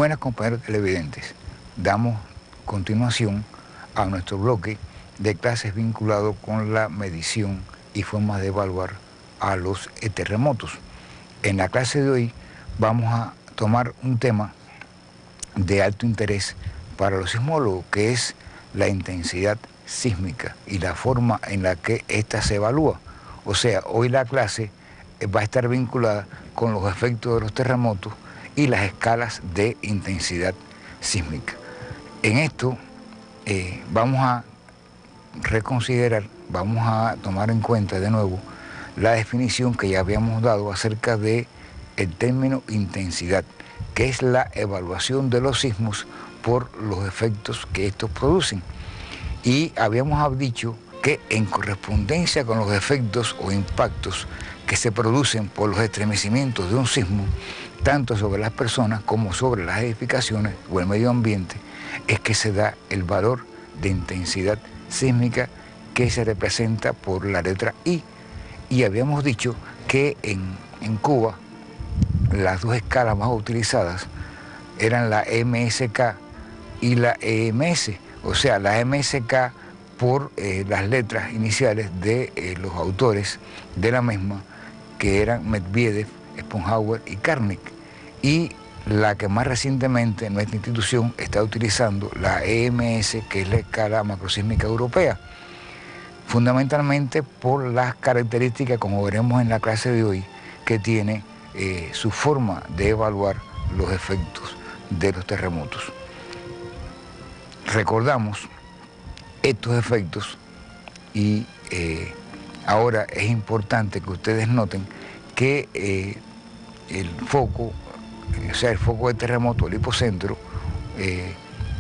Buenas, compañeros televidentes. Damos continuación a nuestro bloque de clases vinculado con la medición y formas de evaluar a los terremotos. En la clase de hoy vamos a tomar un tema de alto interés para los sismólogos, que es la intensidad sísmica y la forma en la que ésta se evalúa. O sea, hoy la clase va a estar vinculada con los efectos de los terremotos y las escalas de intensidad sísmica. En esto vamos a reconsiderar, vamos a tomar en cuenta de nuevo la definición que ya habíamos dado acerca de el término intensidad, que es la evaluación de los sismos por los efectos que estos producen. Y habíamos dicho que en correspondencia con los efectos o impactos que se producen por los estremecimientos de un sismo, tanto sobre las personas como sobre las edificaciones o el medio ambiente, es que se da el valor de intensidad sísmica que se representa por la letra I. Y habíamos dicho que en Cuba las dos escalas más utilizadas eran la MSK y la EMS, o sea, la MSK por las letras iniciales de los autores de la misma, que eran Medvedev, Sponhauer y Karnik, y la que más recientemente nuestra institución está utilizando, la EMS, que es la escala macrosísmica europea, fundamentalmente por las características, como veremos en la clase de hoy, que tiene su forma de evaluar los efectos de los terremotos. Recordamos estos efectos y ahora es importante que ustedes noten que el foco, o sea, el foco del terremoto, el hipocentro,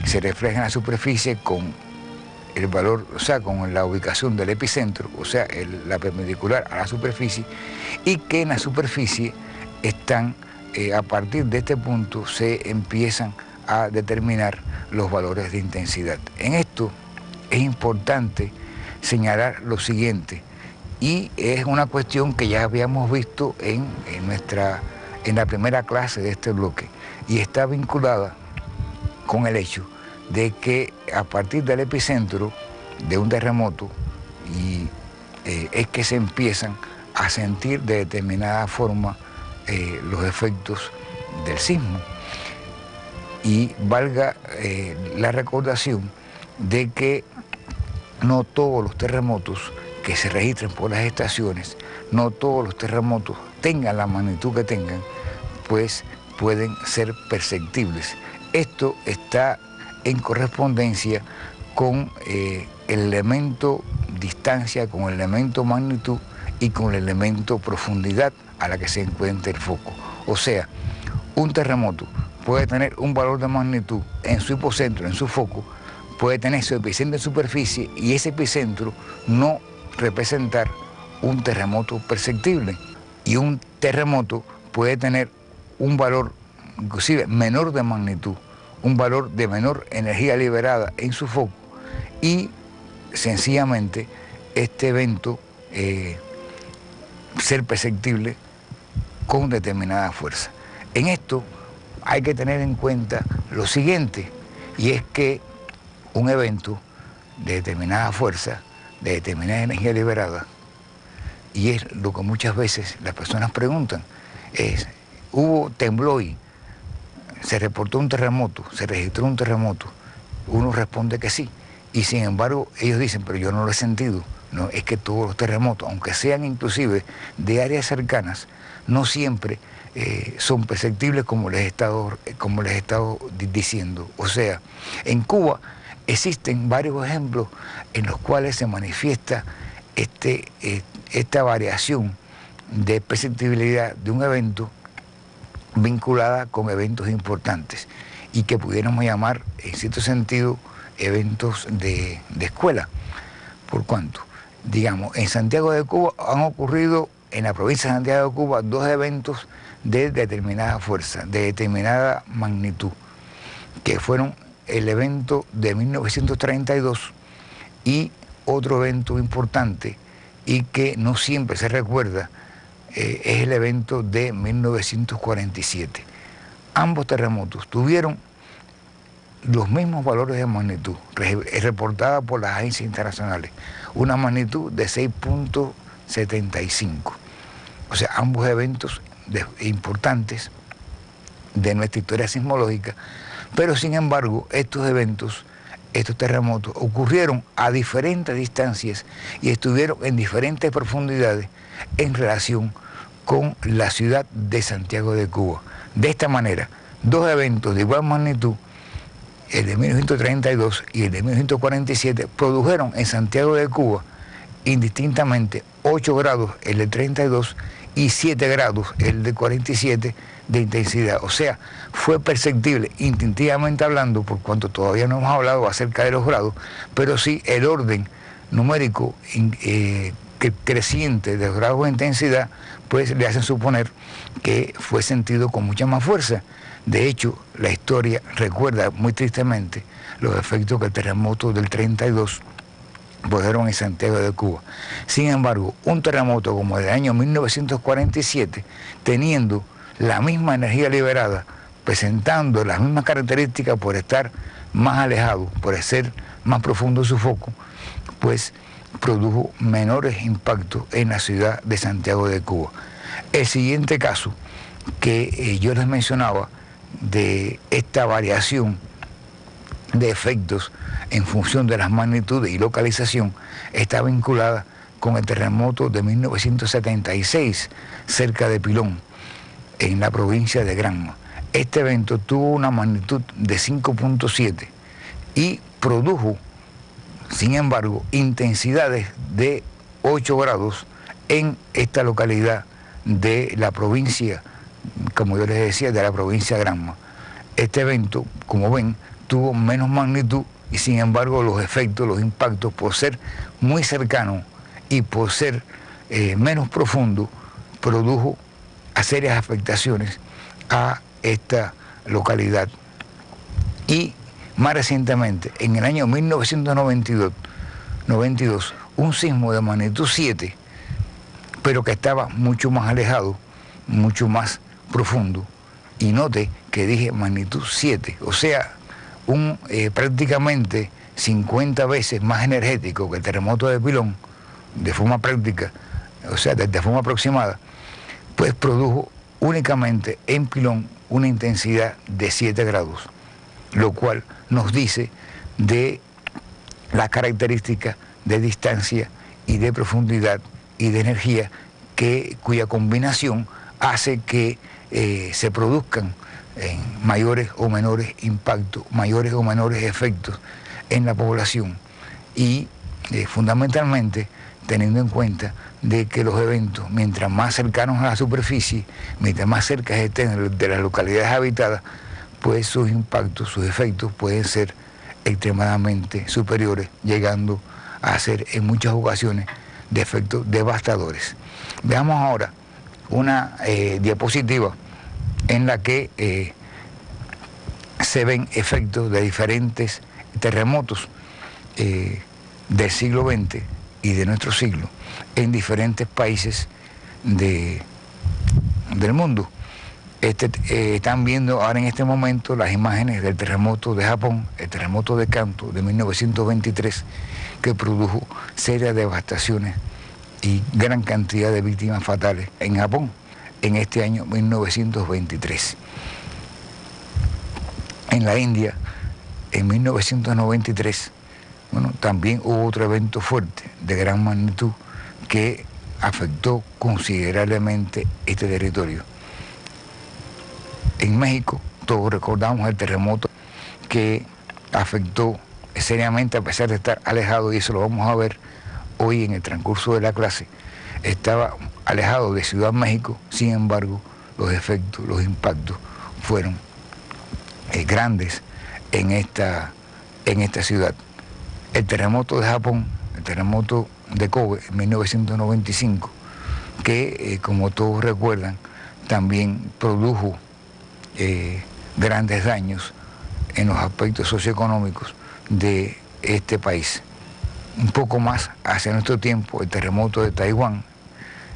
se refleja en la superficie con el valor, o sea, con la ubicación del epicentro, o sea, la perpendicular a la superficie, y que en la superficie están, a partir de este punto, se empiezan a determinar los valores de intensidad. En esto es importante señalar lo siguiente, y es una cuestión que ya habíamos visto en la primera clase de este bloque, y está vinculada con el hecho de que a partir del epicentro de un terremoto es que se empiezan a sentir de determinada forma los efectos del sismo. Y valga la recordación de que no todos los terremotos que se registren por las estaciones, no todos los terremotos tengan la magnitud que tengan, pues pueden ser perceptibles. Esto está en correspondencia con el elemento distancia, con el elemento magnitud y con el elemento profundidad a la que se encuentra el foco. O sea, un terremoto puede tener un valor de magnitud en su hipocentro, en su foco, puede tener su epicentro en superficie y ese epicentro no representar un terremoto perceptible. Y un terremoto puede tener un valor inclusive menor de magnitud, un valor de menor energía liberada en su foco y sencillamente este evento ser perceptible con determinada fuerza. En esto hay que tener en cuenta lo siguiente, y es que un evento de determinada fuerza, de determinada energía liberada, y es lo que muchas veces las personas preguntan, es, tembló hoy, se reportó un terremoto, se registró un terremoto, uno responde que sí, y sin embargo ellos dicen, pero yo no lo he sentido. No, es que todos los terremotos, aunque sean inclusive de áreas cercanas, no siempre son perceptibles como les he estado diciendo. O sea, en Cuba existen varios ejemplos en los cuales se manifiesta esta variación de perceptibilidad de un evento vinculada con eventos importantes y que pudiéramos llamar, en cierto sentido, eventos de escuela. Por cuanto, digamos, en Santiago de Cuba han ocurrido, en la provincia de Santiago de Cuba, dos eventos de determinada fuerza, de determinada magnitud, que fueron el evento de 1932 y otro evento importante y que no siempre se recuerda, es el evento de 1947. ambos terremotos tuvieron los mismos valores de magnitud, reportada por las agencias internacionales, una magnitud de 6.75. O sea, ambos eventos importantes de nuestra historia sismológica, pero sin embargo, estos eventos, estos terremotos, ocurrieron a diferentes distancias y estuvieron en diferentes profundidades en relación con la ciudad de Santiago de Cuba. De esta manera, dos eventos de igual magnitud, el de 1932 y el de 1947, produjeron en Santiago de Cuba indistintamente 8 grados el de 32 y 7 grados el de 47 de intensidad. O sea, fue perceptible instintivamente hablando, por cuanto todavía no hemos hablado acerca de los grados, pero sí el orden numérico creciente de los grados de intensidad, pues le hacen suponer que fue sentido con mucha más fuerza. De hecho, la historia recuerda muy tristemente los efectos que el terremoto del 32 produjeron en Santiago de Cuba. Sin embargo, un terremoto como el del año 1947, teniendo la misma energía liberada, presentando las mismas características por estar más alejado, por ser más profundo su foco, pues produjo menores impactos en la ciudad de Santiago de Cuba. El siguiente caso que yo les mencionaba de esta variación de efectos en función de las magnitudes y localización está vinculada con el terremoto de 1976 cerca de Pilón, en la provincia de Granma. Este evento tuvo una magnitud de 5.7 y produjo, sin embargo, intensidades de 8 grados en esta localidad de la provincia, como yo les decía, de la provincia de Granma. Este evento, como ven, tuvo menos magnitud y sin embargo los efectos, los impactos, por ser muy cercano y por ser menos profundo, produjo serias afectaciones a esta localidad. Y más recientemente, en el año 1992, un sismo de magnitud 7, pero que estaba mucho más alejado, mucho más profundo, y note que dije magnitud 7, o sea, prácticamente 50 veces más energético que el terremoto de Pilón, de forma práctica, o sea, de forma aproximada, pues produjo únicamente en Pilón una intensidad de 7 grados, lo cual nos dice de las características de distancia y de profundidad y de energía cuya combinación hace que se produzcan mayores o menores impactos, mayores o menores efectos en la población y fundamentalmente teniendo en cuenta de que los eventos, mientras más cercanos a la superficie, mientras más cerca estén de las localidades habitadas, pues sus impactos, sus efectos pueden ser extremadamente superiores, llegando a ser en muchas ocasiones de efectos devastadores. Veamos ahora una diapositiva en la que se ven efectos de diferentes terremotos del siglo XX y de nuestro siglo en diferentes países del mundo. Están viendo ahora en este momento las imágenes del terremoto de Japón, el terremoto de Kanto de 1923, que produjo serias devastaciones y gran cantidad de víctimas fatales en Japón en este año 1923. En la India, en 1993, bueno, también hubo otro evento fuerte de gran magnitud que afectó considerablemente este territorio. En México, todos recordamos el terremoto que afectó seriamente, a pesar de estar alejado, y eso lo vamos a ver hoy en el transcurso de la clase. Estaba alejado de Ciudad México, sin embargo, los efectos, los impactos fueron grandes en esta ciudad. El terremoto de Japón, el terremoto de Kobe en 1995, que como todos recuerdan, también produjo grandes daños en los aspectos socioeconómicos de este país. Un poco más hacia nuestro tiempo, el terremoto de Taiwán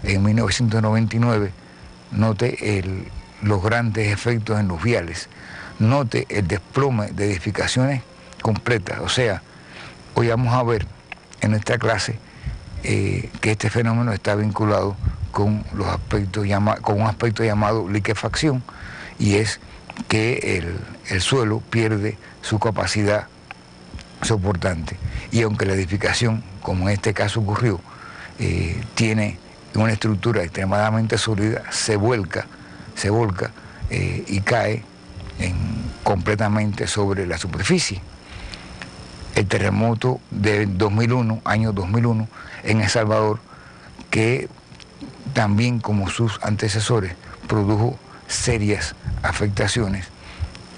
en 1999, note los grandes efectos en los viales, note el desplome de edificaciones completas. O sea, hoy vamos a ver en nuestra clase que este fenómeno está vinculado con con un aspecto llamado liquefacción, y es que el suelo pierde su capacidad soportante. Y aunque la edificación, como en este caso ocurrió, tiene una estructura extremadamente sólida, se volca y cae completamente sobre la superficie. El terremoto de 2001, año 2001, en El Salvador, que también como sus antecesores produjo serias afectaciones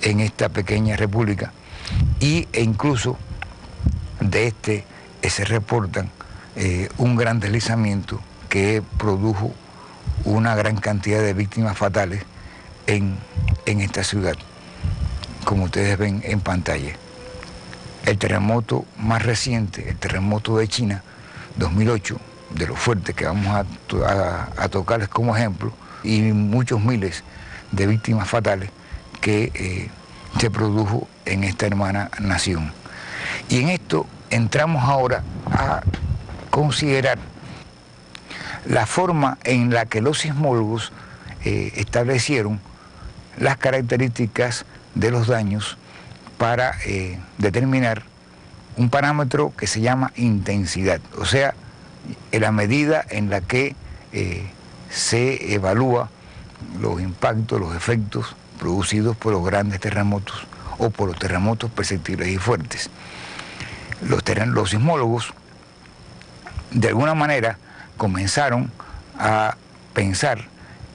en esta pequeña república, e incluso de se reportan un gran deslizamiento que produjo una gran cantidad de víctimas fatales en esta ciudad, como ustedes ven en pantalla. El terremoto más reciente, el terremoto de China, 2008, de lo fuerte que vamos a tocarles como ejemplo, y muchos miles de víctimas fatales que se produjo en esta hermana nación. Y en esto entramos ahora a considerar la forma en la que los sismólogos establecieron las características de los daños para determinar un parámetro que se llama intensidad, o sea, la medida en la que se evalúa los impactos, los efectos producidos por los grandes terremotos o por los terremotos perceptibles y fuertes. Los sismólogos, de alguna manera, comenzaron a pensar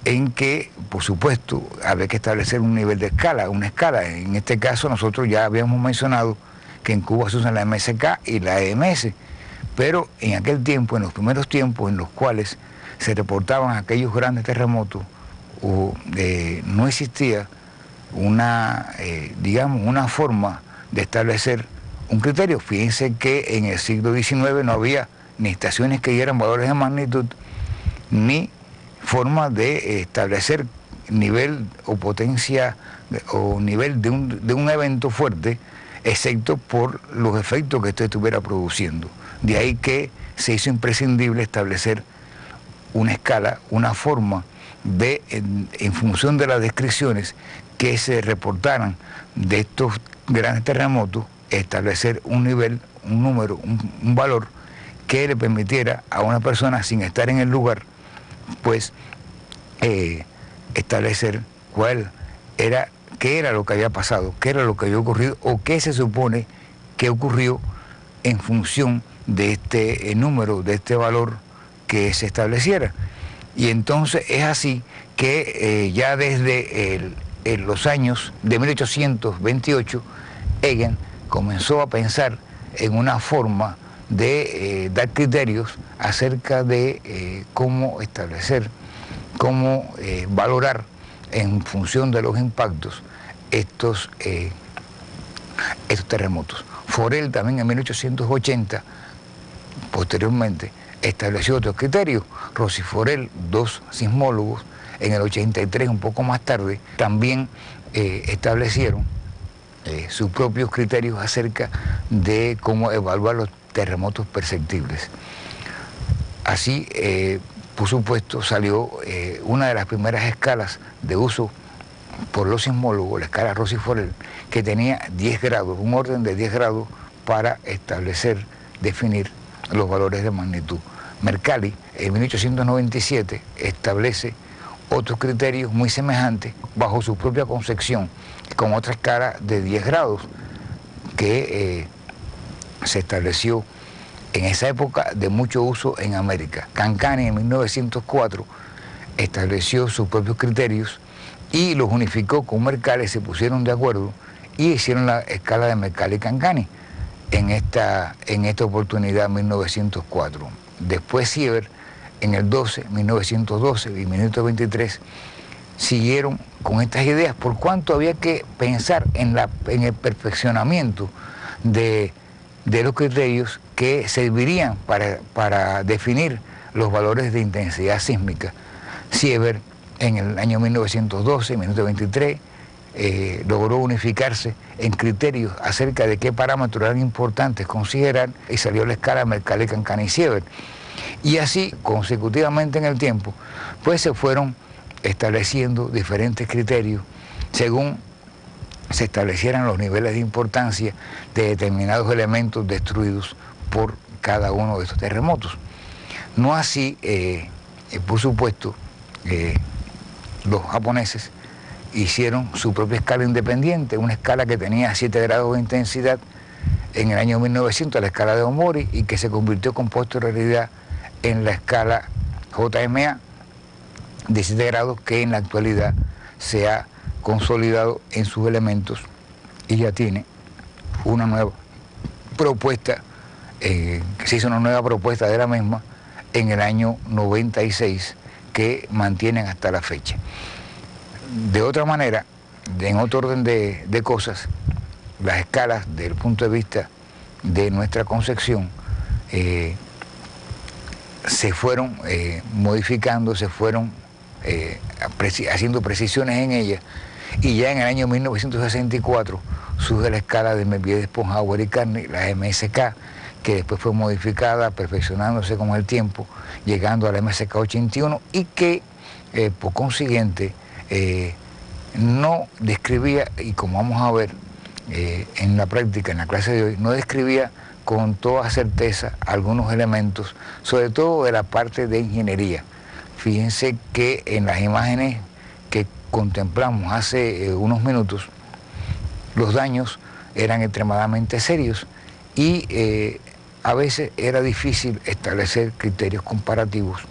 en que, por supuesto, había que establecer un nivel de escala, una escala. En este caso nosotros ya habíamos mencionado que en Cuba se usan la MSK y la EMS, pero en aquel tiempo, en los primeros tiempos en los cuales se reportaban aquellos grandes terremotos, no existía una forma de establecer un criterio. Fíjense que en el siglo XIX no había ni estaciones que dieran valores de magnitud, ni forma de establecer nivel o potencia o nivel de un evento fuerte, excepto por los efectos que esto estuviera produciendo. De ahí que se hizo imprescindible establecer una escala, una forma de, en función de las descripciones que se reportaran de estos grandes terremotos, establecer un nivel, un número, un valor que le permitiera a una persona, sin estar en el lugar, pues establecer qué era lo que había pasado, qué era lo que había ocurrido o qué se supone que ocurrió en función de este número, de este valor que se estableciera. Y entonces es así que ya desde los años de 1828, Egan comenzó a pensar en una forma de dar criterios acerca de cómo establecer, cómo valorar en función de los impactos estos terremotos. Forel también en 1880, posteriormente, estableció otros criterios. Rossi Forel, dos sismólogos, en el 83, un poco más tarde, también establecieron sus propios criterios acerca de cómo evaluar los terremotos perceptibles. Así, por supuesto, salió una de las primeras escalas de uso por los sismólogos, la escala Rossi Forel, que tenía 10 grados, un orden de 10 grados para establecer, definir los valores de magnitud. Mercalli, en 1897, establece otros criterios muy semejantes bajo su propia concepción, con otra escala de 10 grados que se estableció en esa época de mucho uso en América. Cancani en 1904 estableció sus propios criterios y los unificó con Mercalli, se pusieron de acuerdo y hicieron la escala de Mercalli-Cancani en esta oportunidad en 1904. Después Sieber, en el 1912 y 1923, siguieron con estas ideas, por cuanto había que pensar en el perfeccionamiento de los criterios que servirían para definir los valores de intensidad sísmica. Sieber en el año 1912, 1923, logró unificarse en criterios acerca de qué parámetros eran importantes considerar y salió la escala Mercalli-Cancani-Siever. Y así, consecutivamente en el tiempo, pues se fueron estableciendo diferentes criterios según se establecieran los niveles de importancia de determinados elementos destruidos por cada uno de estos terremotos. No así, por supuesto, los japoneses hicieron su propia escala independiente, una escala que tenía 7 grados de intensidad en el año 1900, la escala de Omori, y que se convirtió con posterioridad en la escala JMA de 7 grados, que en la actualidad se ha consolidado en sus elementos y ya tiene una nueva propuesta, se hizo una nueva propuesta de la misma en el año 96, que mantienen hasta la fecha. De otra manera, en otro orden de cosas, las escalas desde el punto de vista de nuestra concepción se fueron modificando, se fueron haciendo precisiones en ellas, y ya en el año 1964 surge la escala de Mervier, Sponhauer y Carney, la MSK, que después fue modificada, perfeccionándose con el tiempo, llegando a la MSK 81, y que por consiguiente no describía, y como vamos a ver en la práctica, en la clase de hoy, no describía con toda certeza algunos elementos, sobre todo de la parte de ingeniería. Fíjense que en las imágenes que contemplamos hace unos minutos, los daños eran extremadamente serios y a veces era difícil establecer criterios comparativos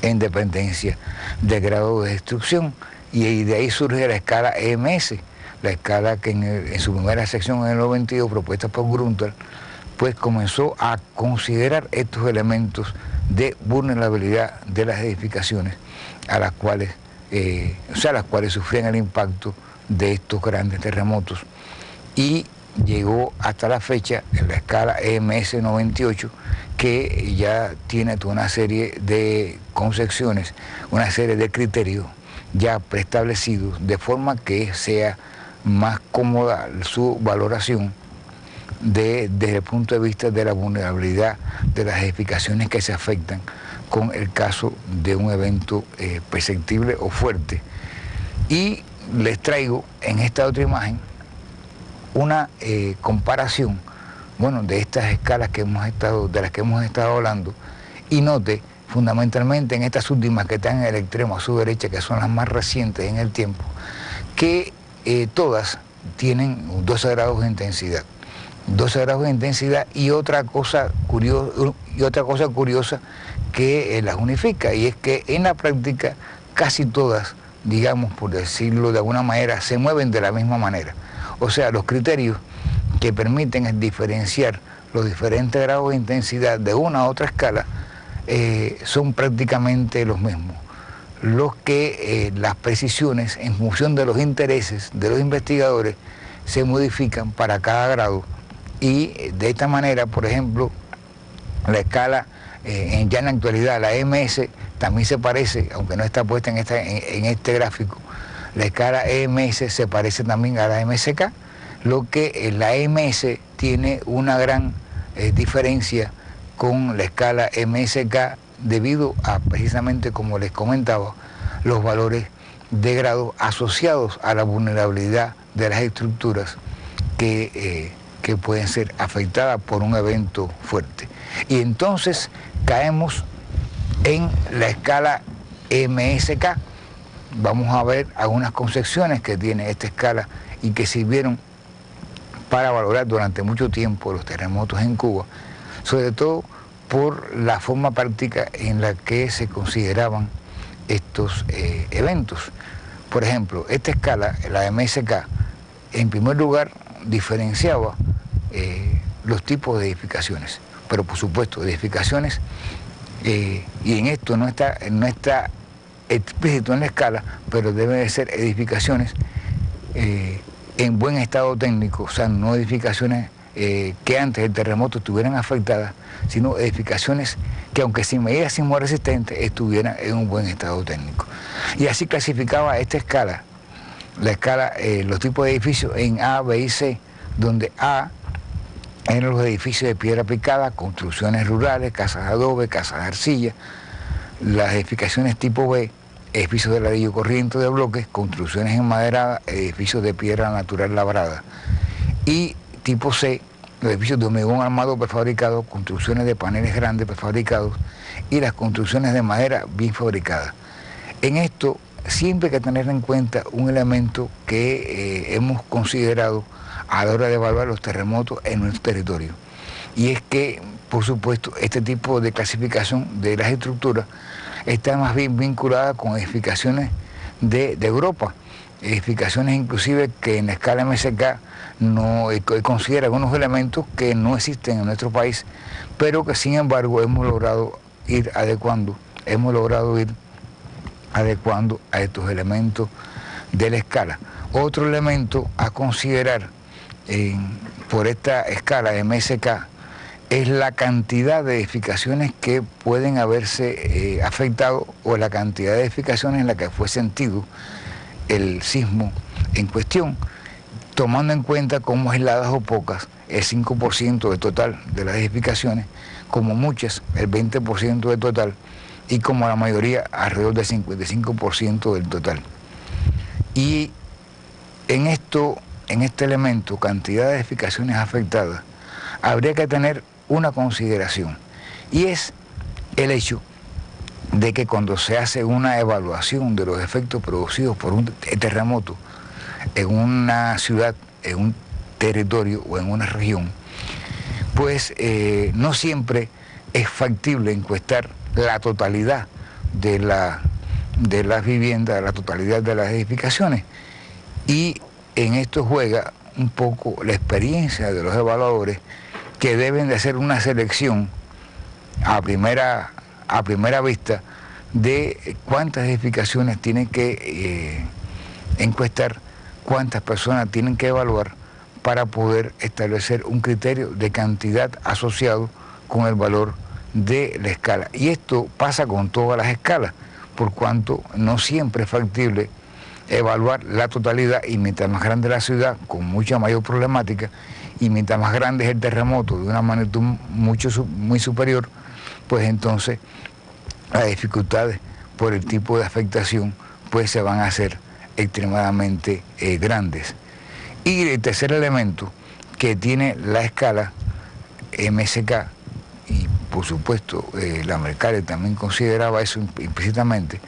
en dependencia del grado de destrucción, y de ahí surge la escala EMS, la escala que en su primera sección en el 92, propuesta por Grunthal, pues comenzó a considerar estos elementos de vulnerabilidad de las edificaciones a las cuales, las cuales sufrían el impacto de estos grandes terremotos, y llegó hasta la fecha en la escala EMS 98, que ya tiene toda una serie de concepciones, una serie de criterios ya preestablecidos, de forma que sea más cómoda su valoración desde el punto de vista de la vulnerabilidad de las edificaciones que se afectan con el caso de un evento perceptible o fuerte. Y les traigo en esta otra imagen una comparación, bueno, de estas escalas de las que hemos estado hablando, y note fundamentalmente en estas últimas que están en el extremo a su derecha, que son las más recientes en el tiempo, que todas tienen 12 grados de intensidad. 12 grados de intensidad, y otra cosa curiosa que las unifica, y es que en la práctica casi todas, digamos, por decirlo de alguna manera, se mueven de la misma manera. O sea, los criterios que permiten diferenciar los diferentes grados de intensidad de una a otra escala son prácticamente los mismos. Los que las precisiones, en función de los intereses de los investigadores, se modifican para cada grado, y de esta manera, por ejemplo, la escala ya en la actualidad, la EMS, también se parece, aunque no está puesta en este gráfico, la escala EMS se parece también a la MSK, lo que la EMS tiene una gran diferencia con la escala MSK debido a, precisamente como les comentaba, los valores de grado asociados a la vulnerabilidad de las estructuras que pueden ser afectadas por un evento fuerte. Y entonces caemos en la escala MSK. Vamos a ver algunas concepciones que tiene esta escala y que sirvieron para valorar durante mucho tiempo los terremotos en Cuba, sobre todo por la forma práctica en la que se consideraban estos eventos. Por ejemplo, esta escala, la MSK, en primer lugar diferenciaba los tipos de edificaciones, pero por supuesto edificaciones, y en esto no está explícito en la escala, pero deben de ser edificaciones en buen estado técnico, o sea, no edificaciones que antes del terremoto estuvieran afectadas, sino edificaciones que, aunque sin medidas sismoresistentes, estuvieran en un buen estado técnico. Y así clasificaba esta escala, la escala, los tipos de edificios en A, B y C, donde A eran los edificios de piedra picada, construcciones rurales, casas de adobe, casas de arcilla. Las edificaciones tipo B, edificios de ladrillo corriente de bloques, construcciones enmaderadas, edificios de piedra natural labrada. Y tipo C, los edificios de hormigón armado prefabricado, construcciones de paneles grandes prefabricados y las construcciones de madera bien fabricadas. En esto siempre hay que tener en cuenta un elemento que hemos considerado a la hora de evaluar los terremotos en nuestro territorio. Y es que, por supuesto, este tipo de clasificación de las estructuras está más bien vinculada con edificaciones de Europa, edificaciones inclusive que en la escala MSK no considera algunos elementos que no existen en nuestro país, pero que sin embargo hemos logrado ir adecuando a estos elementos de la escala. Otro elemento a considerar por esta escala MSK es la cantidad de edificaciones que pueden haberse afectado o la cantidad de edificaciones en la que fue sentido el sismo en cuestión, tomando en cuenta como aisladas o pocas el 5% del total de las edificaciones, como muchas el 20% del total y como la mayoría alrededor del 55% del total. Y en este elemento, cantidad de edificaciones afectadas, habría que tener una consideración, y es el hecho de que cuando se hace una evaluación de los efectos producidos por un terremoto en una ciudad, en un territorio o en una región, pues no siempre es factible encuestar la totalidad de las viviendas, la totalidad de las edificaciones. Y en esto juega un poco la experiencia de los evaluadores, que deben de hacer una selección a primera vista de cuántas edificaciones tienen que encuestar, cuántas personas tienen que evaluar para poder establecer un criterio de cantidad asociado con el valor de la escala. Y esto pasa con todas las escalas, por cuanto no siempre es factible evaluar la totalidad, y mientras más grande la ciudad, con mucha mayor problemática, y mientras más grande es el terremoto, de una magnitud muy superior, pues entonces las dificultades por el tipo de afectación pues se van a hacer extremadamente grandes. Y el tercer elemento que tiene la escala MSK, y por supuesto la Mercalli también consideraba eso implícitamente,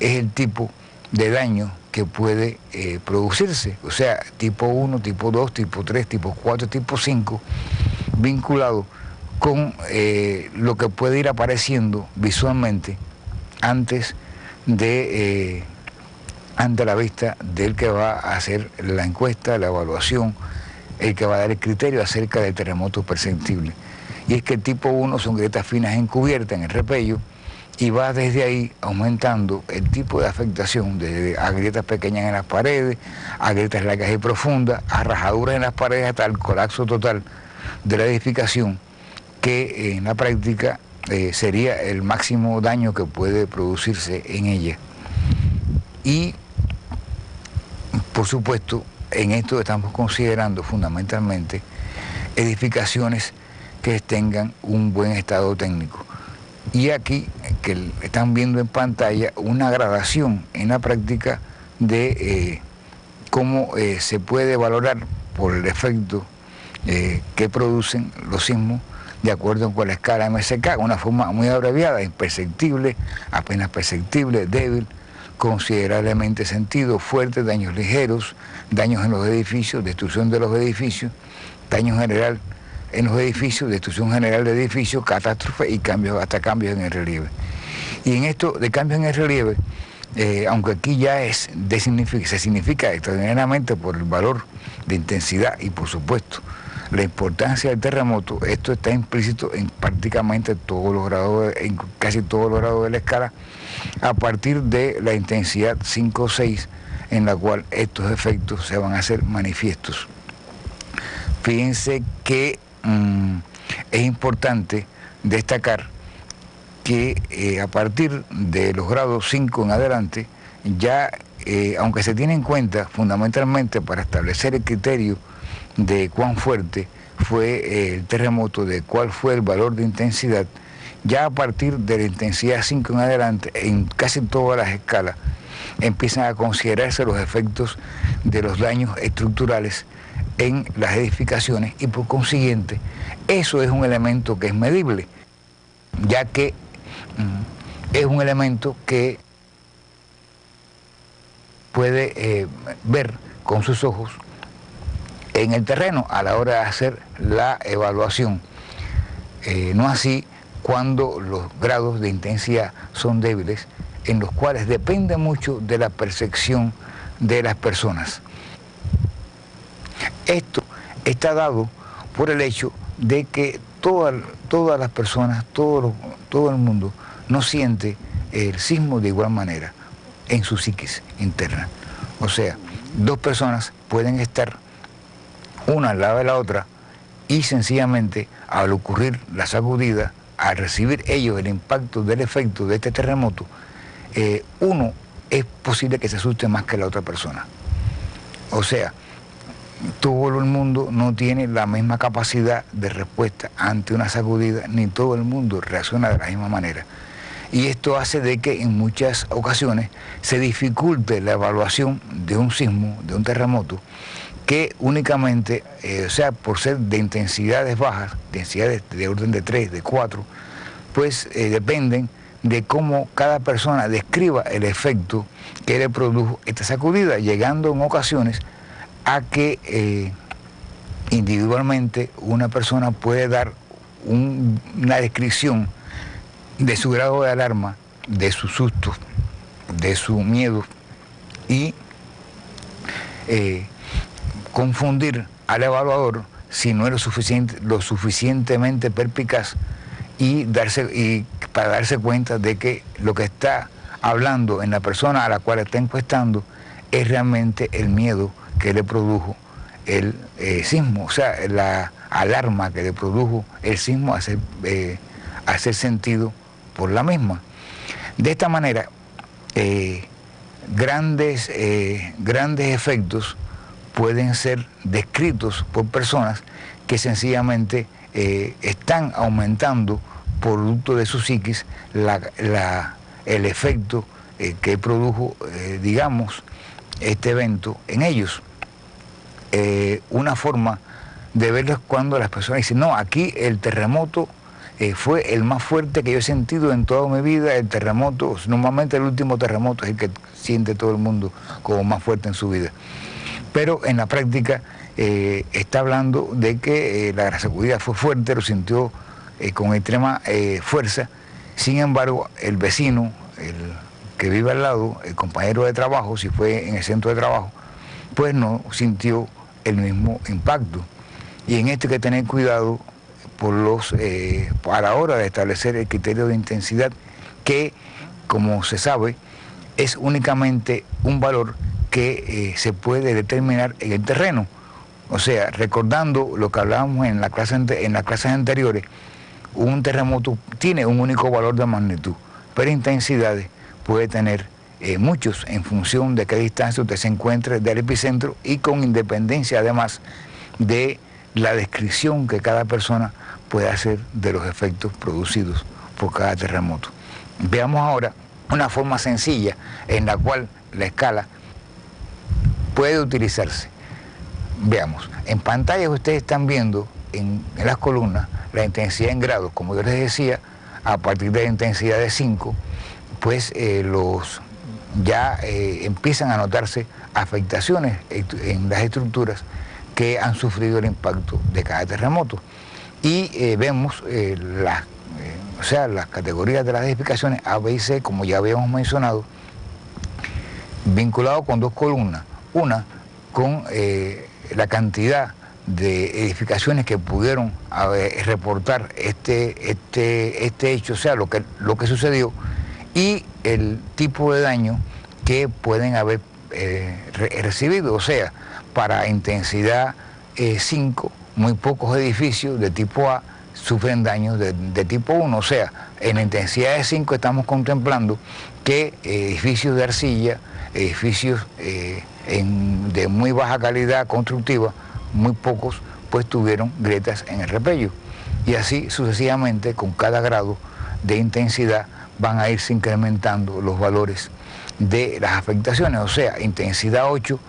es el tipo de daño que puede producirse, o sea, tipo 1, tipo 2, tipo 3, tipo 4, tipo 5, vinculado con lo que puede ir apareciendo visualmente ante la vista del que va a hacer la encuesta, la evaluación, el que va a dar el criterio acerca del terremoto perceptible. Y es que el tipo 1 son grietas finas encubiertas en el repello, y va desde ahí aumentando el tipo de afectación, desde a grietas pequeñas en las paredes, a grietas largas y profundas, a rajaduras en las paredes, hasta el colapso total de la edificación, que en la práctica sería el máximo daño que puede producirse en ella. Y, por supuesto, en esto estamos considerando fundamentalmente edificaciones que tengan un buen estado técnico. Y aquí, que están viendo en pantalla, una gradación en la práctica de cómo se puede valorar por el efecto que producen los sismos de acuerdo con la escala MSK, una forma muy abreviada: imperceptible, apenas perceptible, débil, considerablemente sentido, fuerte, daños ligeros, daños en los edificios, destrucción de los edificios, daño general en los edificios, destrucción general de edificios, catástrofe y hasta cambios en el relieve. Y en esto de cambios en el relieve, aunque aquí ya se significa extraordinariamente por el valor de intensidad y por supuesto la importancia del terremoto, esto está implícito en prácticamente todos los grados, en casi todos los grados de la escala, a partir de la intensidad 5 o 6, en la cual estos efectos se van a hacer manifiestos. Fíjense que es importante destacar que a partir de los grados 5 en adelante, ya, aunque se tiene en cuenta fundamentalmente para establecer el criterio de cuán fuerte fue el terremoto, de cuál fue el valor de intensidad, ya a partir de la intensidad 5 en adelante, en casi todas las escalas, empiezan a considerarse los efectos de los daños estructurales en las edificaciones y por consiguiente eso es un elemento que es medible, ya que es un elemento que puede ver con sus ojos en el terreno a la hora de hacer la evaluación. No así cuando los grados de intensidad son débiles, en los cuales depende mucho de la percepción de las personas. Esto está dado por el hecho de que todas las personas, todo el mundo, no siente el sismo de igual manera en su psiquis interna. O sea, dos personas pueden estar una al lado de la otra y sencillamente al ocurrir la sacudida, al recibir ellos el impacto del efecto de este terremoto, uno es posible que se asuste más que la otra persona. O sea, todo el mundo no tiene la misma capacidad de respuesta ante una sacudida, ni todo el mundo reacciona de la misma manera. Y esto hace de que en muchas ocasiones se dificulte la evaluación de un sismo, de un terremoto, que únicamente, o sea, por ser de intensidades bajas, densidades de orden de 3, de 4, pues dependen de cómo cada persona describa el efecto que le produjo esta sacudida, llegando en ocasiones a que individualmente una persona puede dar una descripción de su grado de alarma, de su susto, de su miedo y confundir al evaluador si no es lo suficientemente perspicaz y para darse cuenta de que lo que está hablando en la persona a la cual está encuestando es realmente el miedo que le produjo el sismo, o sea, la alarma que le produjo el sismo a ser sentido por la misma. De esta manera, grandes efectos pueden ser descritos por personas que sencillamente están aumentando producto de su psiquis el efecto que produjo, digamos, este evento en ellos. Una forma de verlo es cuando las personas dicen, no, aquí el terremoto fue el más fuerte que yo he sentido en toda mi vida, el terremoto, normalmente el último terremoto es el que siente todo el mundo como más fuerte en su vida. Pero en la práctica está hablando de que la sacudida fue fuerte, lo sintió con extrema fuerza. Sin embargo, el vecino, el que vive al lado, el compañero de trabajo, si fue en el centro de trabajo, pues no sintió el mismo impacto. Y en esto hay que tener cuidado a la hora de establecer el criterio de intensidad, que, como se sabe, es únicamente un valor que se puede determinar en el terreno. O sea, recordando lo que hablábamos en las clases anteriores, un terremoto tiene un único valor de magnitud, pero intensidades puede tener muchos en función de qué distancia usted se encuentre del epicentro y con independencia además de la descripción que cada persona puede hacer de los efectos producidos por cada terremoto. Veamos ahora una forma sencilla en la cual la escala puede utilizarse. Veamos, en pantalla ustedes están viendo en las columnas la intensidad en grados, como yo les decía, a partir de la intensidad de 5, pues ya empiezan a notarse afectaciones en las estructuras que han sufrido el impacto de cada terremoto. Y vemos las categorías de las edificaciones A, B y C, como ya habíamos mencionado, vinculado con dos columnas. Una con la cantidad de edificaciones que pudieron reportar este hecho, o sea, lo que sucedió, y el tipo de daño que pueden haber recibido, o sea, para intensidad 5, muy pocos edificios de tipo A sufren daños de tipo 1. O sea, en la intensidad de 5 estamos contemplando que edificios de arcilla, edificios de muy baja calidad constructiva, muy pocos pues tuvieron grietas en el repello. Y así sucesivamente, con cada grado de intensidad van a irse incrementando los valores de las afectaciones. O sea, intensidad 8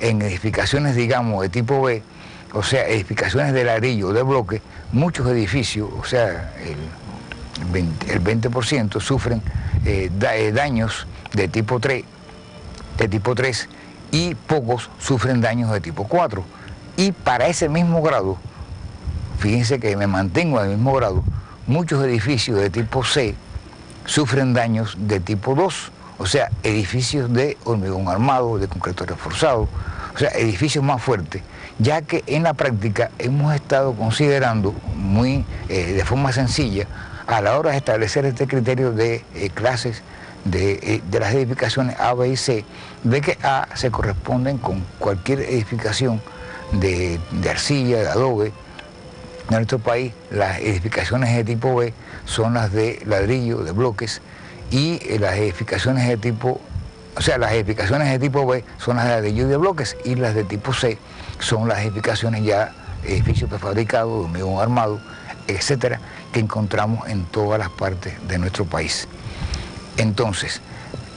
en edificaciones, digamos, de tipo B, o sea, edificaciones de ladrillo o de bloque, muchos edificios, o sea, el 20% sufren daños de tipo 3, y pocos sufren daños de tipo 4. Y para ese mismo grado, fíjense que me mantengo en el mismo grado, muchos edificios de tipo C sufren daños de tipo 2, o sea, edificios de hormigón armado, de concreto reforzado, o sea, edificios más fuertes, ya que en la práctica hemos estado considerando de forma sencilla a la hora de establecer este criterio de clases de las edificaciones A, B y C, de que A se corresponden con cualquier edificación de arcilla, de adobe. En nuestro país las edificaciones de tipo B son las de ladrillo, de bloques, y las edificaciones de tipo, o sea, las edificaciones de tipo B son las de ladrillo y de bloques, y las de tipo C son las edificaciones ya, edificios prefabricados, de hormigón armado, etcétera, que encontramos en todas las partes de nuestro país. Entonces,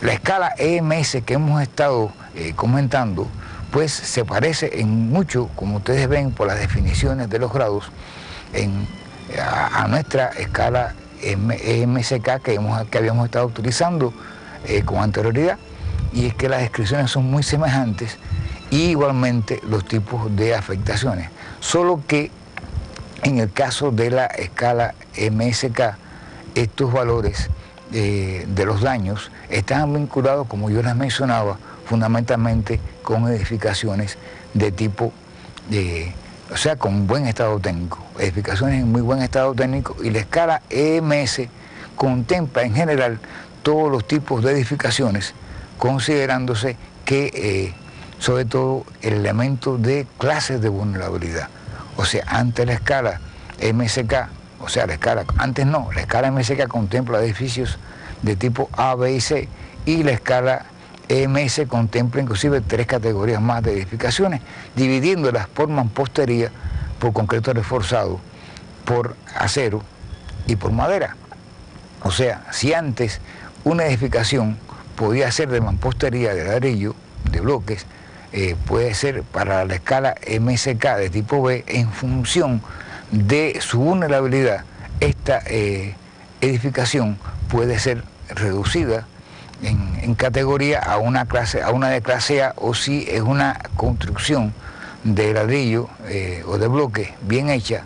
la escala EMS que hemos estado comentando, pues se parece en mucho, como ustedes ven por las definiciones de los grados, a nuestra escala EMSK que habíamos estado utilizando con anterioridad, y es que las descripciones son muy semejantes, y igualmente los tipos de afectaciones, solo que en el caso de la escala MSK, estos valores de los daños están vinculados, como yo les mencionaba, fundamentalmente con edificaciones de tipo, o sea, con buen estado técnico, edificaciones en muy buen estado técnico, y la escala EMS contempla en general todos los tipos de edificaciones, considerándose que sobre todo el elemento de clases de vulnerabilidad. O sea, antes la escala MSK, o sea, la escala MSK contempla edificios de tipo A, B y C, y la escala EMS contempla inclusive 3 categorías más de edificaciones, dividiéndolas por mampostería, por concreto reforzado, por acero y por madera. O sea, si antes una edificación podía ser de mampostería, de ladrillo, de bloques, puede ser para la escala MSK de tipo B, en función de su vulnerabilidad, esta edificación puede ser reducida en categoría a una de clase A, o si es una construcción de ladrillo o de bloque bien hecha,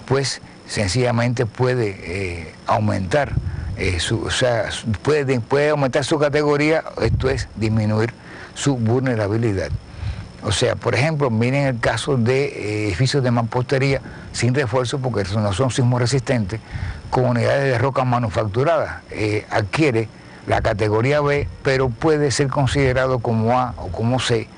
pues sencillamente puede aumentar puede aumentar su categoría, esto es disminuir su vulnerabilidad. O sea, por ejemplo, miren el caso de edificios de mampostería sin refuerzo, porque no son sismos resistentes, con unidades de roca manufacturadas, adquiere la categoría B, pero puede ser considerado como A o como C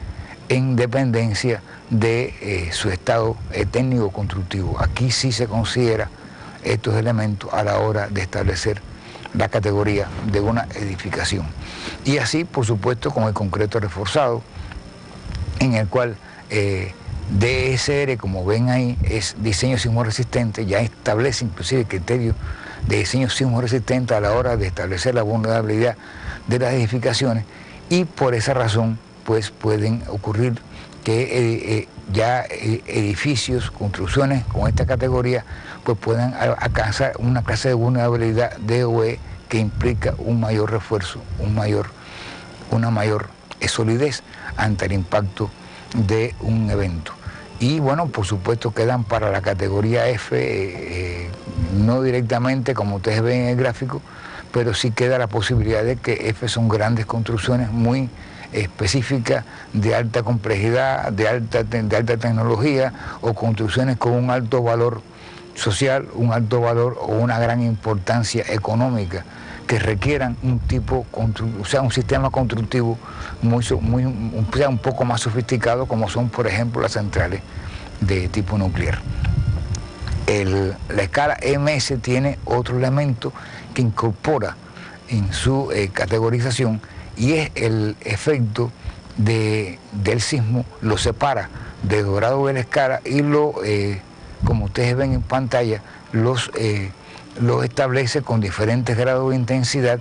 en dependencia de su estado técnico constructivo. Aquí sí se considera estos elementos a la hora de establecer la categoría de una edificación. Y así, por supuesto, con el concreto reforzado, en el cual DSR, como ven ahí, es diseño sismo resistente, ya establece inclusive criterios de diseño sismo resistente a la hora de establecer la vulnerabilidad de las edificaciones, y por esa razón pues pueden ocurrir que ya edificios, construcciones con esta categoría pues puedan alcanzar una clase de vulnerabilidad DOE que implica un mayor refuerzo, una mayor solidez ante el impacto de un evento. Y bueno, por supuesto quedan para la categoría F, no directamente como ustedes ven en el gráfico, pero sí queda la posibilidad de que F son grandes construcciones muy específicas, de alta complejidad, de alta tecnología, o construcciones con un alto valor social, un alto valor o una gran importancia económica, que requieran un sistema constructivo un poco más sofisticado, como son, por ejemplo, las centrales de tipo nuclear. La escala EMS tiene otro elemento que incorpora en su categorización, y es el efecto del sismo. Lo separa de grado de la escala y como ustedes ven en pantalla, los establece con diferentes grados de intensidad,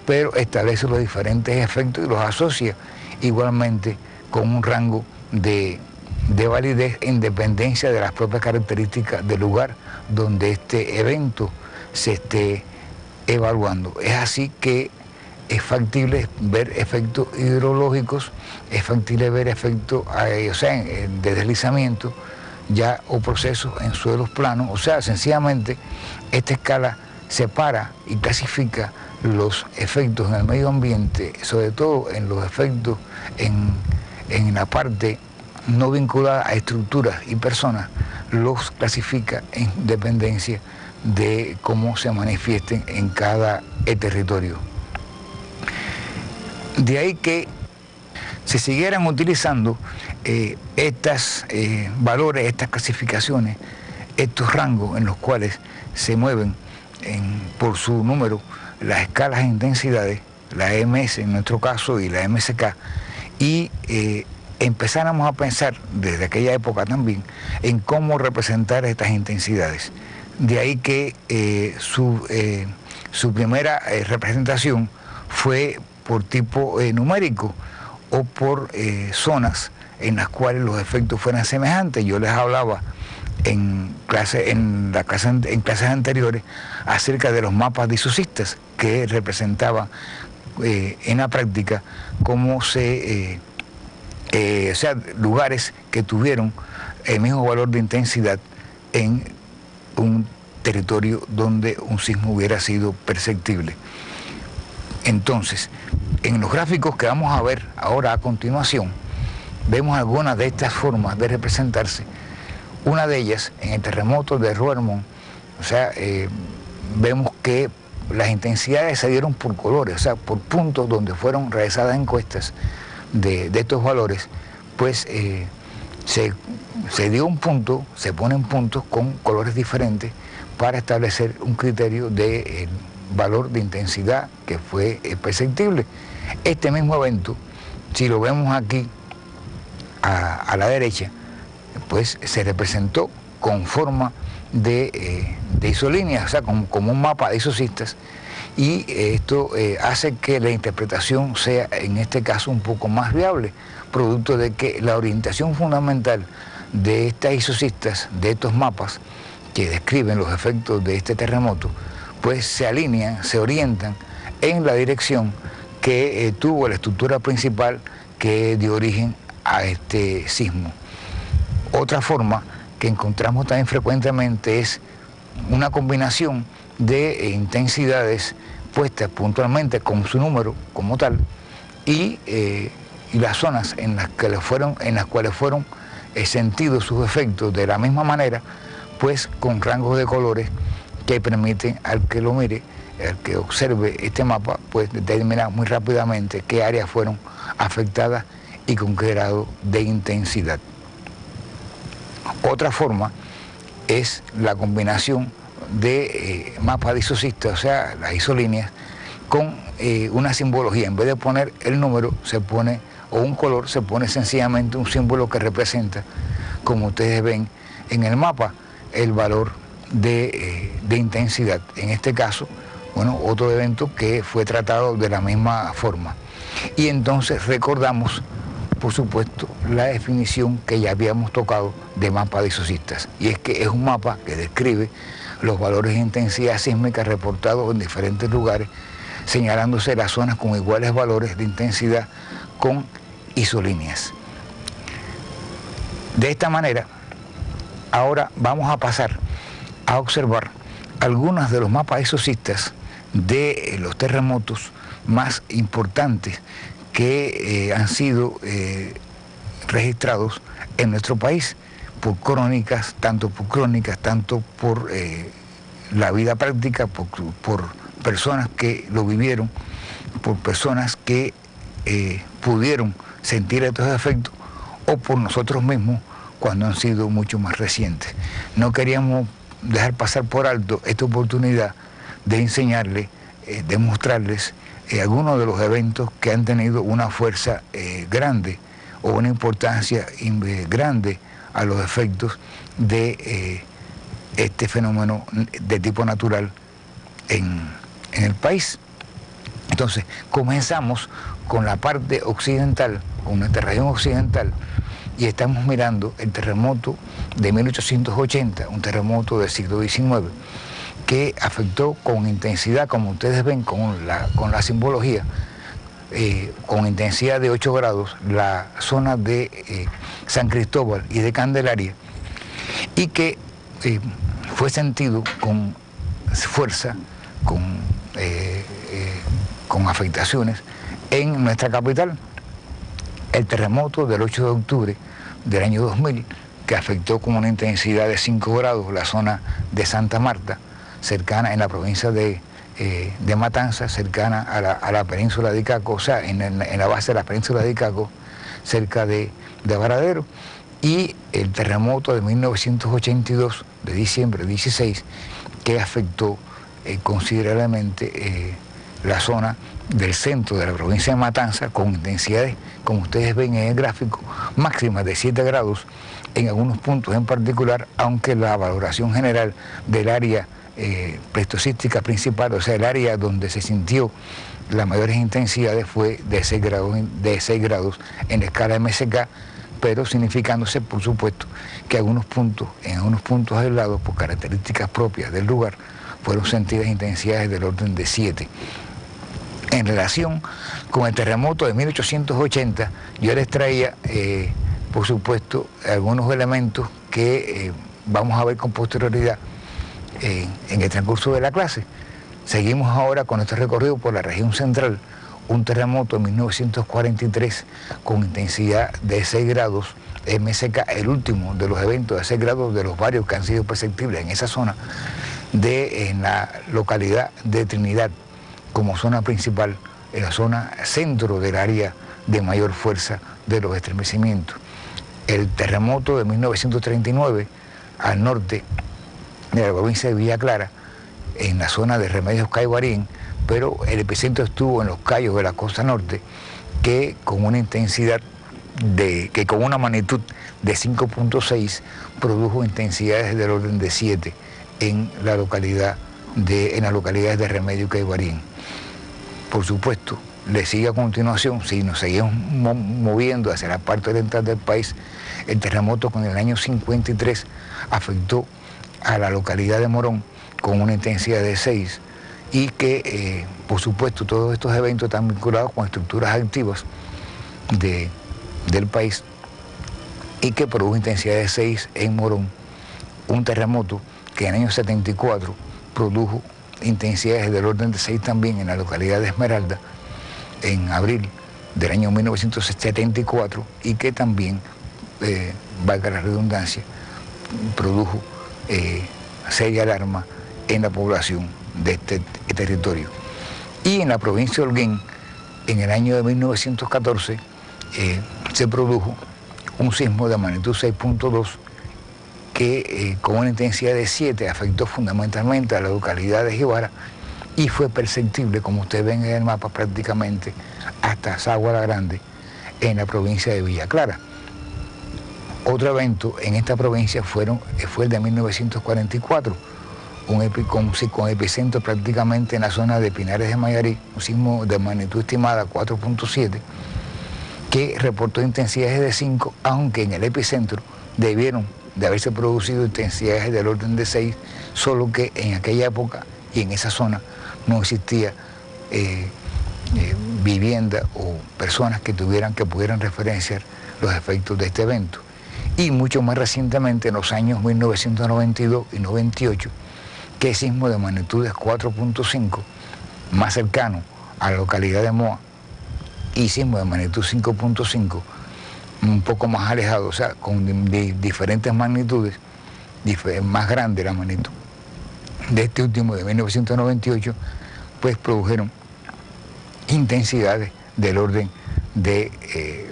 pero establece los diferentes efectos y los asocia igualmente con un rango de validez en dependencia de las propias características del lugar donde este evento se esté evaluando. Es así que es factible ver efectos hidrológicos, es factible ver efectos de deslizamiento ya o procesos en suelos planos. O sea, sencillamente esta escala separa y clasifica los efectos en el medio ambiente, sobre todo en los efectos en la parte no vinculada a estructuras y personas, los clasifica en dependencia de cómo se manifiesten en cada territorio. De ahí que se siguieran utilizando estos valores, estas clasificaciones, estos rangos en los cuales se mueven por su número las escalas de intensidades, la EMS en nuestro caso y la MSK, y empezáramos a pensar desde aquella época también en cómo representar estas intensidades. De ahí que su primera representación fue por tipo numérico o por zonas en las cuales los efectos fueran semejantes. Yo les hablaba en clases anteriores acerca de los mapas disocitas que representaban en la práctica cómo lugares que tuvieron el mismo valor de intensidad en un territorio donde un sismo hubiera sido perceptible. Entonces, en los gráficos que vamos a ver ahora a continuación, vemos algunas de estas formas de representarse. Una de ellas, en el terremoto de Roermond, vemos que las intensidades se dieron por colores, o sea, por puntos donde fueron realizadas encuestas de estos valores, pues se dio un punto, se ponen puntos con colores diferentes para establecer un criterio de valor de intensidad que fue perceptible. Este mismo evento, si lo vemos aquí a la derecha, pues se representó con forma de isolíneas, o sea, como un mapa de isocistas, y esto hace que la interpretación sea en este caso un poco más viable, producto de que la orientación fundamental de estas isocistas, de estos mapas que describen los efectos de este terremoto, pues se alinean, se orientan en la dirección que tuvo la estructura principal que dio origen a este sismo. Otra forma que encontramos también frecuentemente es una combinación de intensidades puestas puntualmente con su número como tal y las zonas en las cuales fueron sentidos sus efectos de la misma manera, pues con rangos de colores que permiten al que lo mire, al que observe este mapa, pues determinar muy rápidamente qué áreas fueron afectadas y con qué grado de intensidad. Otra forma es la combinación de mapas disocistas, o sea, las isolíneas, con una simbología. En vez de poner el número, se pone, o un color, se pone sencillamente un símbolo que representa, como ustedes ven en el mapa, el valor de intensidad. En este caso, bueno, otro evento que fue tratado de la misma forma. Y entonces recordamos, por supuesto, la definición que ya habíamos tocado de mapa de isocistas, y es que es un mapa que describe los valores de intensidad sísmica reportados en diferentes lugares, señalándose las zonas con iguales valores de intensidad con isolíneas. De esta manera, ahora vamos a pasar a observar algunos de los mapas isocistas de los terremotos más importantes que han sido registrados en nuestro país por crónicas, tanto por la vida práctica, por personas que lo vivieron, por personas que pudieron sentir estos efectos, o por nosotros mismos cuando han sido mucho más recientes. No queríamos dejar pasar por alto esta oportunidad de enseñarles, de mostrarles algunos de los eventos que han tenido una fuerza grande o una importancia grande a los efectos de este fenómeno de tipo natural en el país. Entonces, comenzamos con la parte occidental, con nuestra región occidental, y estamos mirando el terremoto de 1880, un terremoto del siglo XIX, que afectó con intensidad, como ustedes ven con la simbología, con intensidad de 8 grados, la zona de San Cristóbal y de Candelaria, y que fue sentido con fuerza, con afectaciones en nuestra capital. El terremoto del 8 de octubre del año 2000, que afectó con una intensidad de 5 grados la zona de Santa Marta, cercana en la provincia de Matanzas, cercana a la península de Icaco, o sea, en la base de la península de Icaco, cerca de Varadero, y el terremoto de 1982, de diciembre 16, que afectó considerablemente la zona del centro de la provincia de Matanzas, con intensidades, como ustedes ven en el gráfico, máximas de 7 grados en algunos puntos en particular, aunque la valoración general del área pleistocística principal, o sea, el área donde se sintió las mayores intensidades, fue de 6 grados en la escala MSK, pero significándose, por supuesto, que en algunos puntos aislados, por características propias del lugar, fueron sentidas intensidades del orden de 7. En relación con el terremoto de 1880, yo les traía, por supuesto, algunos elementos que vamos a ver con posterioridad en el transcurso de la clase. Seguimos ahora con nuestro recorrido por la región central, un terremoto en 1943 con intensidad de 6 grados MSK, el último de los eventos de 6 grados de los varios que han sido perceptibles en esa zona, en la localidad de Trinidad, como zona principal, en la zona centro del área de mayor fuerza de los estremecimientos. El terremoto de 1939 al norte de la provincia de Villa Clara, en la zona de Remedios Caiguarín, pero el epicentro estuvo en los cayos de la costa norte, que con una intensidad con una magnitud de 5.6 produjo intensidades del orden de 7 en las localidades de Remedios Caiguarín. Por supuesto, le sigue a continuación, si nos seguimos moviendo hacia la parte oriental del país, el terremoto con el año 53 afectó a la localidad de Morón con una intensidad de 6, y que, por supuesto, todos estos eventos están vinculados con estructuras activas del país, y que produjo intensidad de 6 en Morón, un terremoto que en el año 74 produjo intensidades del orden de 6 también en la localidad de Esmeralda, en abril del año 1974, y que también, valga la redundancia, produjo seria alarma en la población de este territorio. Y en la provincia de Holguín, en el año de 1914, se produjo un sismo de magnitud 6.2 que con una intensidad de 7 afectó fundamentalmente a la localidad de Jibara, y fue perceptible, como ustedes ven en el mapa, prácticamente hasta Sagua la Grande, en la provincia de Villa Clara. Otro evento en esta provincia fue el de 1944, con epicentro prácticamente en la zona de Pinares de Mayarí, un sismo de magnitud estimada 4.7, que reportó intensidades de 5, aunque en el epicentro debieron de haberse producido intensidades del orden de 6, solo que en aquella época y en esa zona no existía vivienda o personas que pudieran referenciar los efectos de este evento. Y mucho más recientemente, en los años 1992 y 98, que sismo de magnitudes 4.5, más cercano a la localidad de Moa, y sismo de magnitud 5.5, un poco más alejado, o sea, con diferentes magnitudes, más grande la magnitud de este último de 1998, pues produjeron intensidades del orden de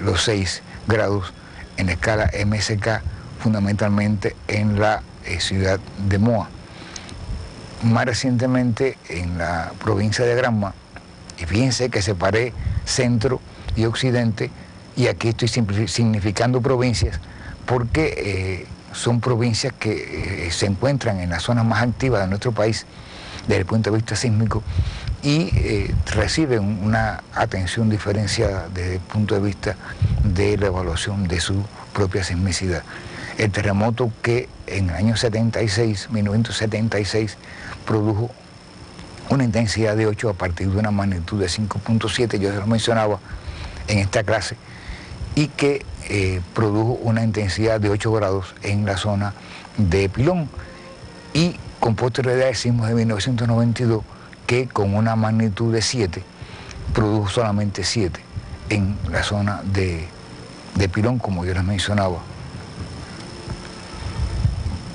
los 6 grados en la escala MSK fundamentalmente en la ciudad de Moa. Más recientemente en la provincia de Granma, y fíjense que separé centro y occidente, y aquí estoy significando provincias porque son provincias que se encuentran en las zonas más activas de nuestro país desde el punto de vista sísmico y reciben una atención diferenciada desde el punto de vista de la evaluación de su propia sismicidad. El terremoto que en el año 1976, produjo una intensidad de 8 a partir de una magnitud de 5.7, yo se lo mencionaba en esta clase, y que produjo una intensidad de 8 grados en la zona de Pilón, y con posterioridad el sismo de 1992, que con una magnitud de 7, produjo solamente 7 en la zona de Pilón, como yo les mencionaba.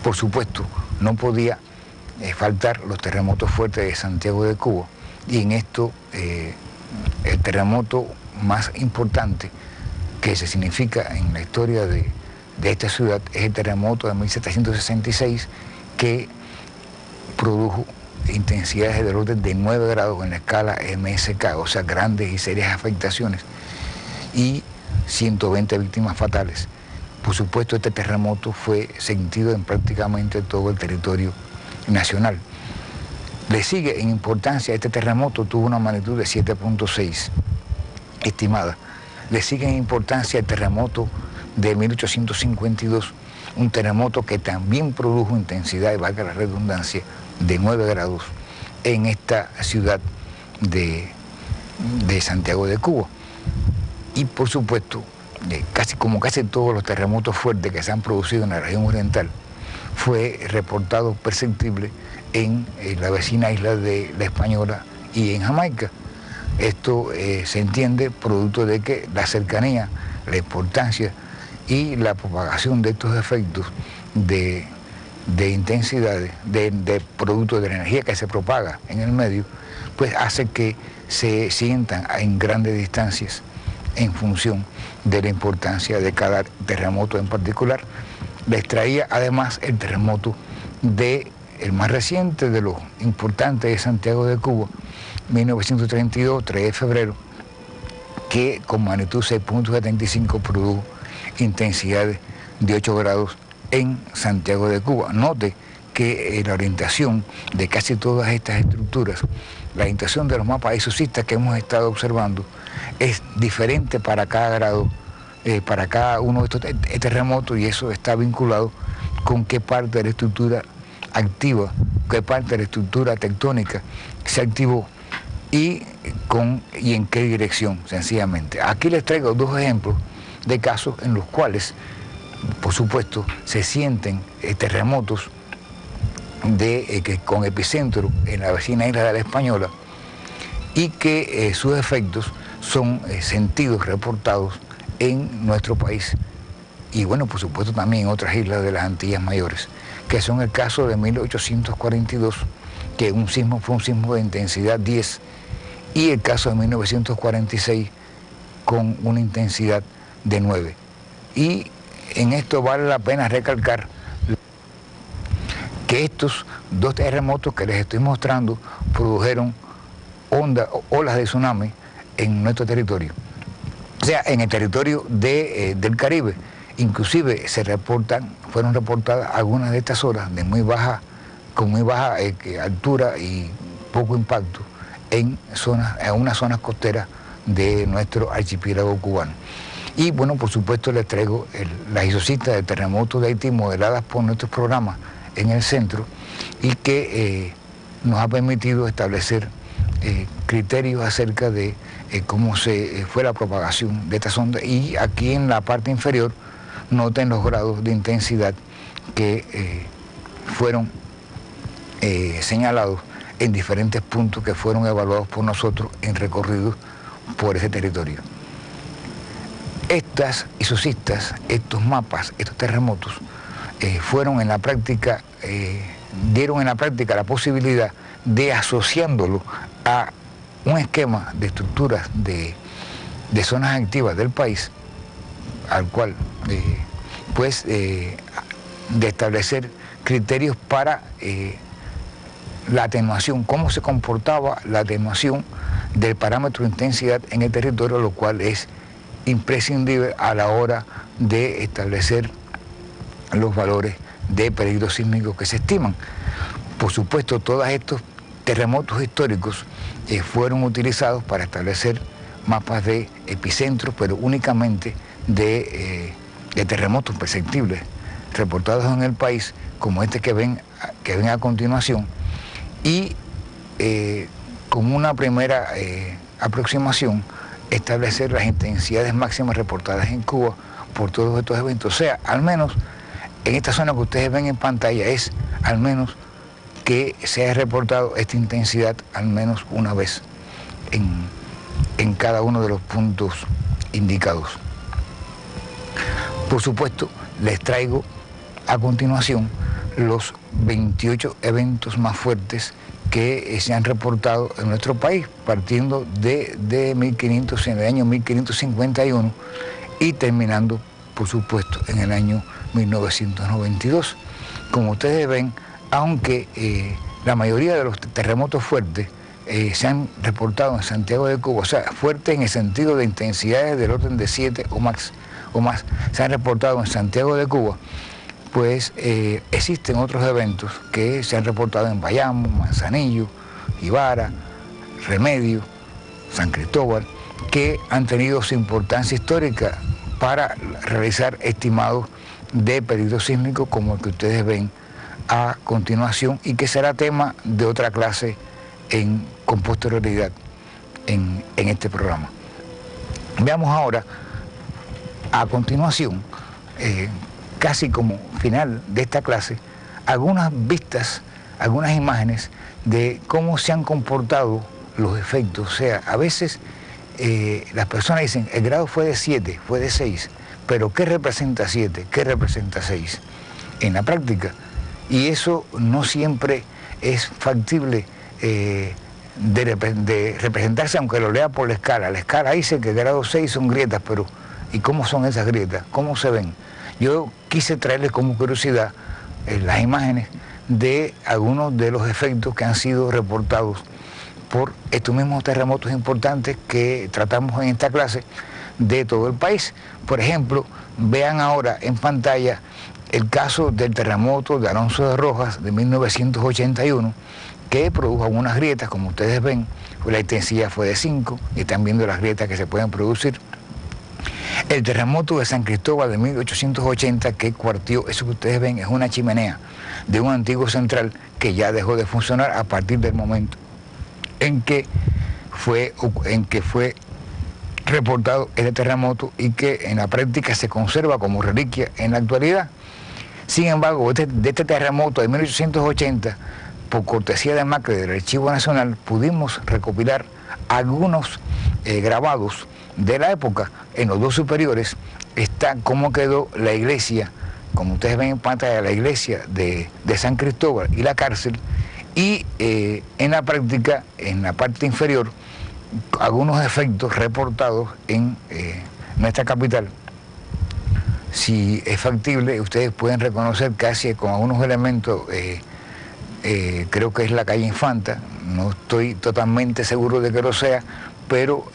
Por supuesto, no podía faltar los terremotos fuertes de Santiago de Cuba, y en esto el terremoto más importante que se significa en la historia de esta ciudad es el terremoto de 1766, que produjo intensidades del orden de 9 grados en la escala MSK, o sea, grandes y serias afectaciones, y 120 víctimas fatales. Por supuesto, este terremoto fue sentido en prácticamente todo el territorio nacional. Le sigue en importancia, este terremoto tuvo una magnitud de 7.6 estimada. Le sigue en importancia el terremoto de 1852, un terremoto que también produjo intensidad, y valga la redundancia, de 9 grados en esta ciudad de Santiago de Cuba. Y por supuesto, casi todos los terremotos fuertes que se han producido en la región oriental, fue reportado perceptible en la vecina isla de La Española y en Jamaica. Esto se entiende producto de que la cercanía, la importancia y la propagación de estos efectos de intensidades, de producto de la energía que se propaga en el medio, pues hace que se sientan en grandes distancias en función de la importancia de cada terremoto en particular. Les traía además el terremoto el más reciente de los importantes de Santiago de Cuba, 1932, 3 de febrero, que con magnitud 6.75 produjo intensidades de 8 grados en Santiago de Cuba. Note que la orientación de casi todas estas estructuras, la orientación de los mapas isosistas que hemos estado observando, es diferente para cada grado, para cada uno de estos terremotos, y eso está vinculado con qué parte de la estructura activa, qué parte de la estructura tectónica se activó y en qué dirección, sencillamente. Aquí les traigo dos ejemplos de casos en los cuales, por supuesto, se sienten terremotos con epicentro en la vecina isla de La Española, y que sus efectos son sentidos, reportados en nuestro país, y bueno, por supuesto también en otras islas de las Antillas Mayores, que son el caso de 1842, que fue un sismo de intensidad 10, y el caso de 1946 con una intensidad de 9. Y en esto vale la pena recalcar que estos dos terremotos que les estoy mostrando produjeron olas de tsunami en nuestro territorio, o sea, en el territorio del Caribe. Inclusive fueron reportadas algunas de estas olas con muy baja altura y poco impacto en unas zonas costeras de nuestro archipiélago cubano. Y bueno, por supuesto les traigo las isosistas del terremoto de Haití, modeladas por nuestros programas en el centro, y que nos ha permitido establecer criterios acerca de cómo fue la propagación de esta sonda. Y aquí en la parte inferior noten los grados de intensidad que fueron señalados en diferentes puntos que fueron evaluados por nosotros en recorridos por ese territorio. Estas isosistas, estos mapas, estos terremotos, dieron en la práctica la posibilidad de, asociándolo a un esquema de estructuras de zonas activas del país, al cual pues de establecer criterios para la atenuación, cómo se comportaba la atenuación del parámetro de intensidad en el territorio, lo cual es imprescindible a la hora de establecer los valores de peligro sísmico que se estiman. Por supuesto, todos estos terremotos históricos fueron utilizados para establecer mapas de epicentros, pero únicamente de terremotos perceptibles reportados en el país, como este que ven a continuación, y con una primera aproximación establecer las intensidades máximas reportadas en Cuba por todos estos eventos. O sea, al menos en esta zona que ustedes ven en pantalla es al menos que se haya reportado esta intensidad al menos una vez en cada uno de los puntos indicados. Por supuesto, les traigo a continuación los 28 eventos más fuertes que se han reportado en nuestro país, partiendo de en el año 1551 y terminando, por supuesto, en el año 1992. Como ustedes ven, aunque la mayoría de los terremotos fuertes se han reportado en Santiago de Cuba, o sea, fuertes en el sentido de intensidades del orden de 7 o más, se han reportado en Santiago de Cuba, pues existen otros eventos que se han reportado en Bayamo, Manzanillo, Ibarra, Remedio, San Cristóbal, que han tenido su importancia histórica para realizar estimados de peligro sísmico como el que ustedes ven a continuación y que será tema de otra clase con posterioridad en este programa. Veamos ahora, a continuación, casi como final de esta clase, algunas vistas, algunas imágenes de cómo se han comportado los efectos. O sea, a veces las personas dicen, el grado fue de 7, fue de 6, pero ¿qué representa 7? ¿Qué representa 6? En la práctica. Y eso no siempre es factible de representarse, aunque lo lea por la escala. La escala dice que el grado 6 son grietas, pero ¿y cómo son esas grietas? ¿Cómo se ven? Yo quise traerles como curiosidad las imágenes de algunos de los efectos que han sido reportados por estos mismos terremotos importantes que tratamos en esta clase de todo el país. Por ejemplo, vean ahora en pantalla el caso del terremoto de Alonso de Rojas de 1981, que produjo algunas grietas, como ustedes ven, la intensidad fue de 5, y están viendo las grietas que se pueden producir. El terremoto de San Cristóbal de 1880, que cuartió, eso que ustedes ven es una chimenea de un antiguo central que ya dejó de funcionar a partir del momento en que fue reportado este terremoto y que en la práctica se conserva como reliquia en la actualidad. Sin embargo, de este terremoto de 1880, por cortesía de Macri del Archivo Nacional, pudimos recopilar algunos grabados de la época. En los dos superiores está cómo quedó la iglesia, como ustedes ven en pantalla, la iglesia de San Cristóbal y la cárcel, y en la práctica, en la parte inferior, algunos efectos reportados en nuestra capital. Si es factible, ustedes pueden reconocer casi con algunos elementos, creo que es la calle Infanta, no estoy totalmente seguro de que lo sea, pero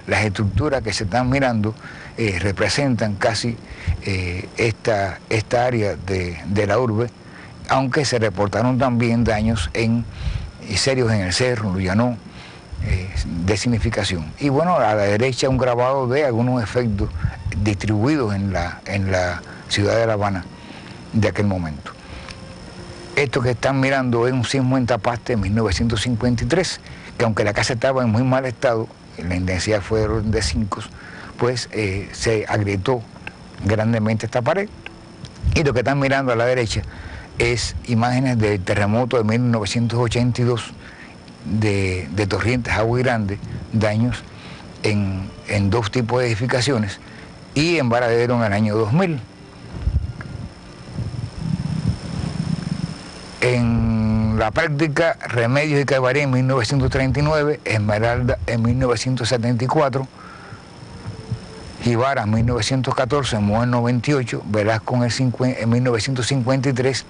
las estructuras que se están mirando representan casi esta área de la urbe, aunque se reportaron también daños serios en el Cerro, en Lluyanó, de significación. Y bueno, a la derecha un grabado de algunos efectos distribuidos en la ciudad de La Habana de aquel momento. Esto que están mirando es un sismo en Tapaste en 1953, que aunque la casa estaba en muy mal estado, la intensidad fue de orden de 5, pues se agrietó grandemente esta pared. Y lo que están mirando a la derecha es imágenes del terremoto de 1982 de Torrientes, Agua Grande, daños en dos tipos de edificaciones, y en Varadero en el año 2000. En la práctica, Remedios y Cabaré en 1939, Esmeralda en 1974, Jibara en 1914, Moa en 98, Velasco en 1953,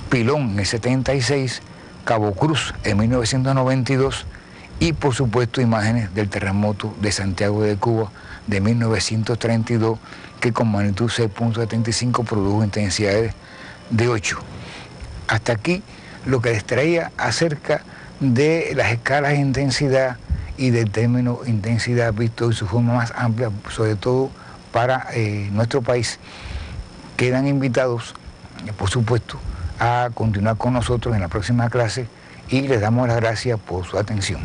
Pilón en el 76, Cabo Cruz en 1992 y por supuesto imágenes del terremoto de Santiago de Cuba de 1932 que con magnitud 6.75 produjo intensidades de 8. Hasta aquí lo que les traía acerca de las escalas de intensidad y del término intensidad visto en su forma más amplia, sobre todo para nuestro país. Quedan invitados, por supuesto, a continuar con nosotros en la próxima clase y les damos las gracias por su atención.